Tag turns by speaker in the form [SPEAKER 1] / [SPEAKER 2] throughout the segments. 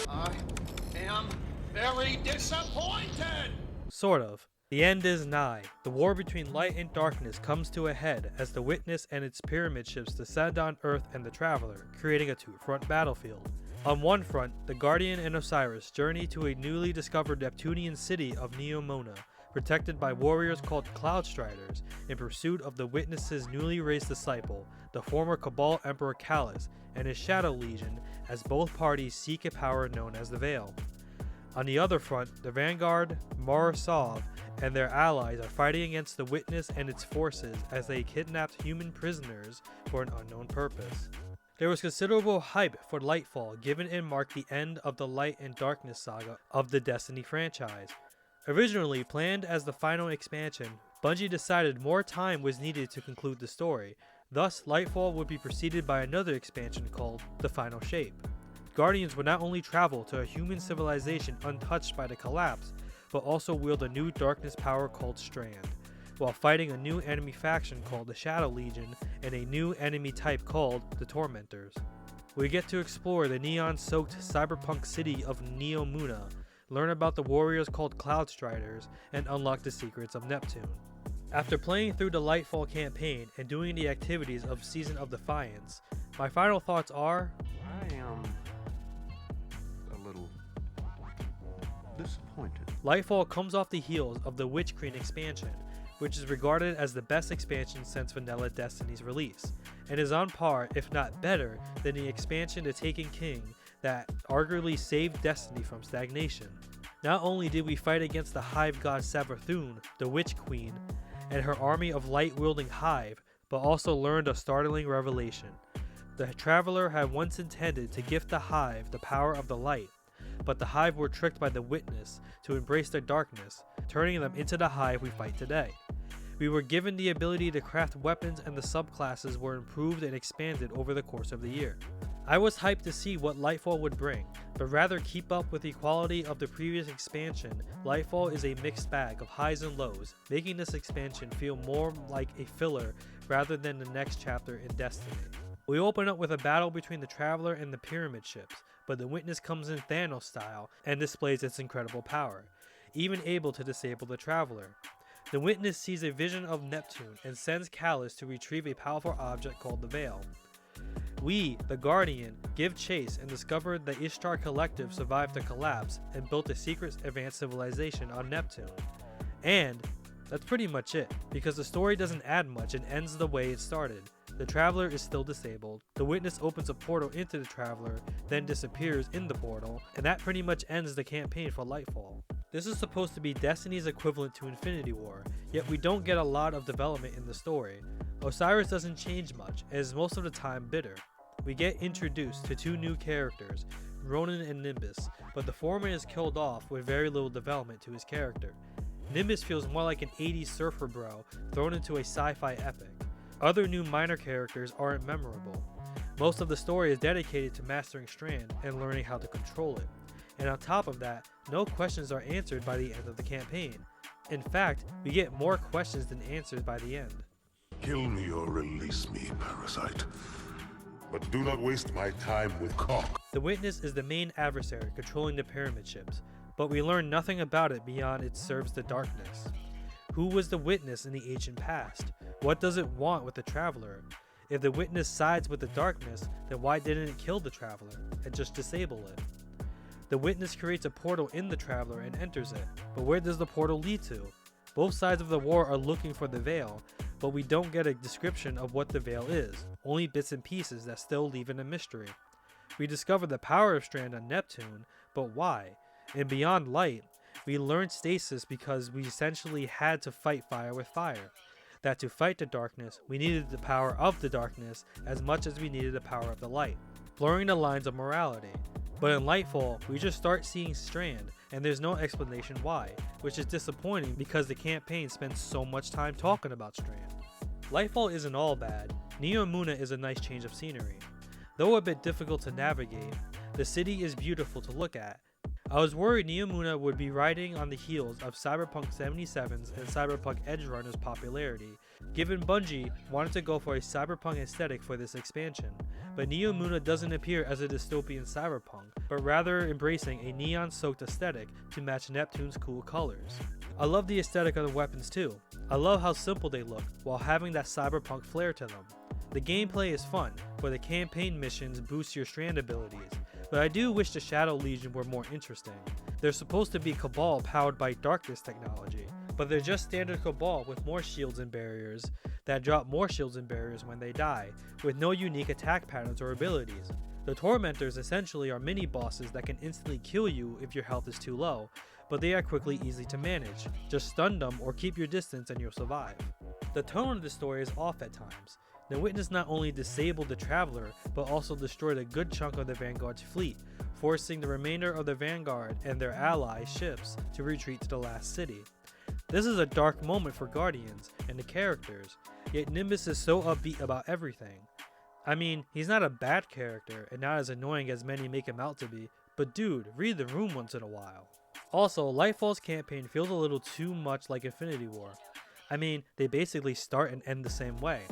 [SPEAKER 1] I am very disappointed!
[SPEAKER 2] Sort of. The end is nigh. The war between light and darkness comes to a head as the Witness and its pyramid ships descend on Earth and the Traveler, creating a two-front battlefield. On one front, the Guardian and Osiris journey to a newly discovered Neptunian city of Neomona, protected by warriors called Cloud Striders, in pursuit of the Witness's newly raised disciple, the former Cabal Emperor Callus, and his Shadow Legion, as both parties seek a power known as the Veil. On the other front, the Vanguard, Morosov, and their allies are fighting against the Witness and its forces as they kidnapped human prisoners for an unknown purpose. There was considerable hype for Lightfall, given it marked the end of the Light and Darkness saga of the Destiny franchise. Originally planned as the final expansion, Bungie decided more time was needed to conclude the story. Thus, Lightfall would be preceded by another expansion called The Final Shape. Guardians would not only travel to a human civilization untouched by the collapse, but also wield a new darkness power called Strand, while fighting a new enemy faction called the Shadow Legion and a new enemy type called the Tormentors. We get to explore the neon-soaked cyberpunk city of Neomuna, learn about the warriors called Cloud Striders, and unlock the secrets of Neptune. After playing through the Lightfall campaign and doing the activities of Season of Defiance, my final thoughts are,
[SPEAKER 3] I am a little disappointed.
[SPEAKER 2] Lightfall comes off the heels of the Witch Queen expansion, which is regarded as the best expansion since Vanilla Destiny's release, and is on par, if not better, than the expansion The Taken King that arguably saved Destiny from stagnation. Not only did we fight against the Hive god Savathun, the Witch Queen, and her army of light-wielding Hive, but also learned a startling revelation. The Traveler had once intended to gift the Hive the power of the light, but the Hive were tricked by the Witness to embrace their darkness, turning them into the Hive we fight today. We were given the ability to craft weapons, and the subclasses were improved and expanded over the course of the year. I was hyped to see what Lightfall would bring, but rather keep up with the quality of the previous expansion. Lightfall is a mixed bag of highs and lows, making this expansion feel more like a filler rather than the next chapter in Destiny. We open up with a battle between the Traveler and the Pyramid ships, but the Witness comes in Thanos style and displays its incredible power, even able to disable the Traveler. The Witness sees a vision of Neptune and sends Callus to retrieve a powerful object called the Veil. We, the Guardian, give chase and discover the Ishtar Collective survived the collapse and built a secret advanced civilization on Neptune. And that's pretty much it, because the story doesn't add much and ends the way it started. The Traveler is still disabled, the Witness opens a portal into the Traveler, then disappears in the portal, and that pretty much ends the campaign for Lightfall. This is supposed to be Destiny's equivalent to Infinity War, yet we don't get a lot of development in the story. Osiris doesn't change much, and is most of the time bitter. We get introduced to two new characters, Ronan and Nimbus, but the former is killed off with very little development to his character. Nimbus feels more like an 80s surfer bro thrown into a sci-fi epic. Other new minor characters aren't memorable. Most of the story is dedicated to mastering Strand and learning how to control it. And on top of that, no questions are answered by the end of the campaign. In fact, we get more questions than answers by the end.
[SPEAKER 4] Kill me or release me, parasite. But do not waste my time with cock.
[SPEAKER 2] The Witness is the main adversary controlling the pyramid ships, but we learn nothing about it beyond it serves the darkness. Who was the Witness in the ancient past? What does it want with the Traveler? If the Witness sides with the darkness, then why didn't it kill the Traveler and just disable it? The Witness creates a portal in the Traveler and enters it, but where does the portal lead to? Both sides of the war are looking for the Veil, but we don't get a description of what the Veil is, only bits and pieces that still leave it a mystery. We discover the power of Strand on Neptune, but why? And beyond light, we learn stasis because we essentially had to fight fire with fire. That to fight the darkness, we needed the power of the darkness as much as we needed the power of the light, blurring the lines of morality. But in Lightfall, we just start seeing Strand, and there's no explanation why, which is disappointing because the campaign spends so much time talking about Strand. Lightfall isn't all bad. Neomuna is a nice change of scenery. Though a bit difficult to navigate, the city is beautiful to look at. I was worried Neomuna would be riding on the heels of Cyberpunk 77's and Cyberpunk Edgerunner's popularity, given Bungie wanted to go for a cyberpunk aesthetic for this expansion, but Neomuna doesn't appear as a dystopian cyberpunk, but rather embracing a neon-soaked aesthetic to match Neptune's cool colors. I love the aesthetic of the weapons too. I love how simple they look while having that cyberpunk flair to them. The gameplay is fun, for the campaign missions boost your strand abilities, but I do wish the Shadow Legion were more interesting. They're supposed to be Cabal powered by Darkness technology, but they're just standard Cabal with more shields and barriers that drop more shields and barriers when they die, with no unique attack patterns or abilities. The Tormentors essentially are mini bosses that can instantly kill you if your health is too low, but they are quickly easy to manage. Just stun them or keep your distance and you'll survive. The tone of the story is off at times. The Witness not only disabled the Traveler, but also destroyed a good chunk of the Vanguard's fleet, forcing the remainder of the Vanguard and their ally ships to retreat to the last city. This is a dark moment for Guardians and the characters, yet Nimbus is so upbeat about everything. I mean, he's not a bad character and not as annoying as many make him out to be, but dude, read the room once in a while. Also, Lightfall's campaign feels a little too much like Infinity War. I mean, they basically start and end the same way.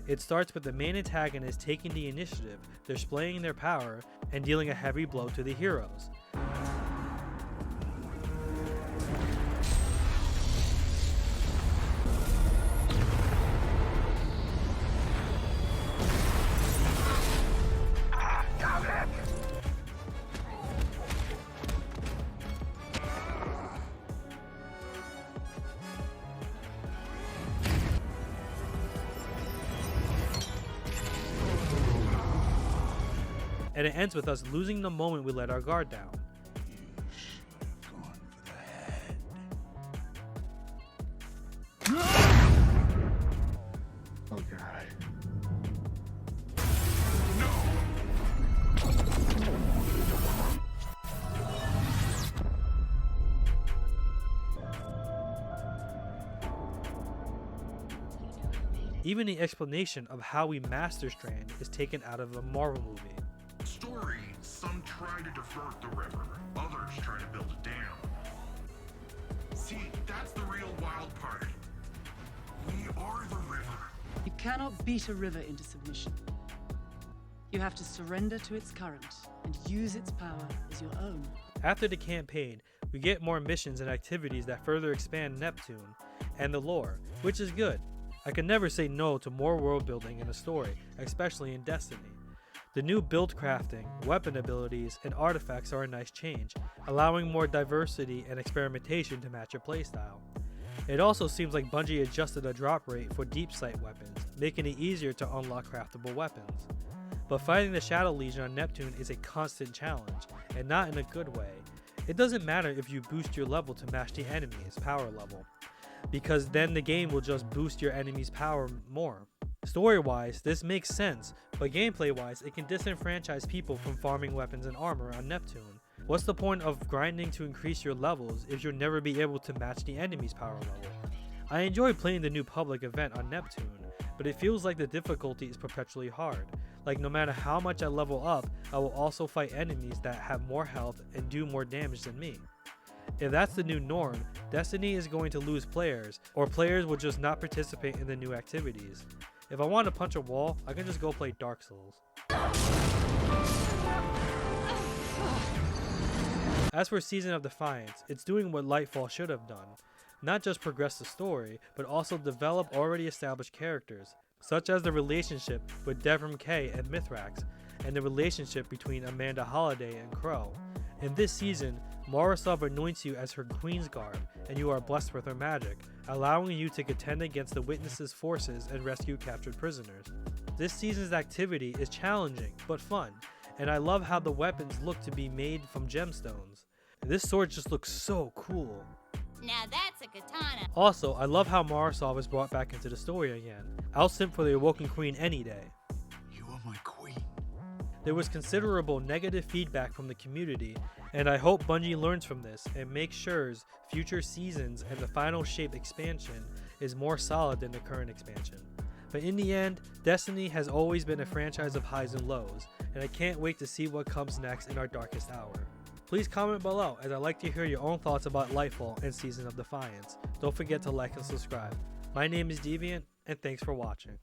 [SPEAKER 2] It starts with the main antagonist taking the initiative, displaying their power, and dealing a heavy blow to the heroes. And it ends with us losing the moment we let our guard down.
[SPEAKER 4] You should have gone for the head.
[SPEAKER 3] Oh god.
[SPEAKER 2] Even the explanation of how we master Strand is taken out of a Marvel movie.
[SPEAKER 5] Story, some try to divert the river, others try to build a dam. See, that's the real wild part. We are the river.
[SPEAKER 6] You cannot beat a river into submission. You have to surrender to its current and use its power as your own.
[SPEAKER 2] After the campaign, we get more missions and activities that further expand Neptune and the lore, which is good. I can never say no to more world building in a story, especially in Destiny. The new build crafting, weapon abilities, and artifacts are a nice change, allowing more diversity and experimentation to match your playstyle. It also seems like Bungie adjusted the drop rate for deep sight weapons, making it easier to unlock craftable weapons. But fighting the Shadow Legion on Neptune is a constant challenge, and not in a good way. It doesn't matter if you boost your level to match the enemy's power level, because then the game will just boost your enemy's power more. Story-wise, this makes sense, but gameplay-wise, it can disenfranchise people from farming weapons and armor on Neptune. What's the point of grinding to increase your levels if you'll never be able to match the enemy's power level? I enjoy playing the new public event on Neptune, but it feels like the difficulty is perpetually hard. Like no matter how much I level up, I will also fight enemies that have more health and do more damage than me. If that's the new norm, Destiny is going to lose players, or players will just not participate in the new activities. If I want to punch a wall, I can just go play Dark Souls. As for Season of Defiance, it's doing what Lightfall should have done. Not just progress the story, but also develop already established characters, such as the relationship with Devrim Kay and Mithrax, and the relationship between Amanda Holliday and Crow. In this season, Morosov anoints you as her Queen's Guard, and you are blessed with her magic, allowing you to contend against the Witness's forces and rescue captured prisoners. This season's activity is challenging, but fun, and I love how the weapons look to be made from gemstones. This sword just looks so cool.
[SPEAKER 7] Now that's a katana.
[SPEAKER 2] Also, I love how Morosov is brought back into the story again. I'll simp for the Awoken Queen any day.
[SPEAKER 1] You are my queen.
[SPEAKER 2] There was considerable negative feedback from the community, and I hope Bungie learns from this and makes sure future seasons and the Final Shape expansion is more solid than the current expansion. But in the end, Destiny has always been a franchise of highs and lows, and I can't wait to see what comes next in our darkest hour. Please comment below, as I'd like to hear your own thoughts about Lightfall and Season of Defiance. Don't forget to like and subscribe. My name is Deviant, and thanks for watching.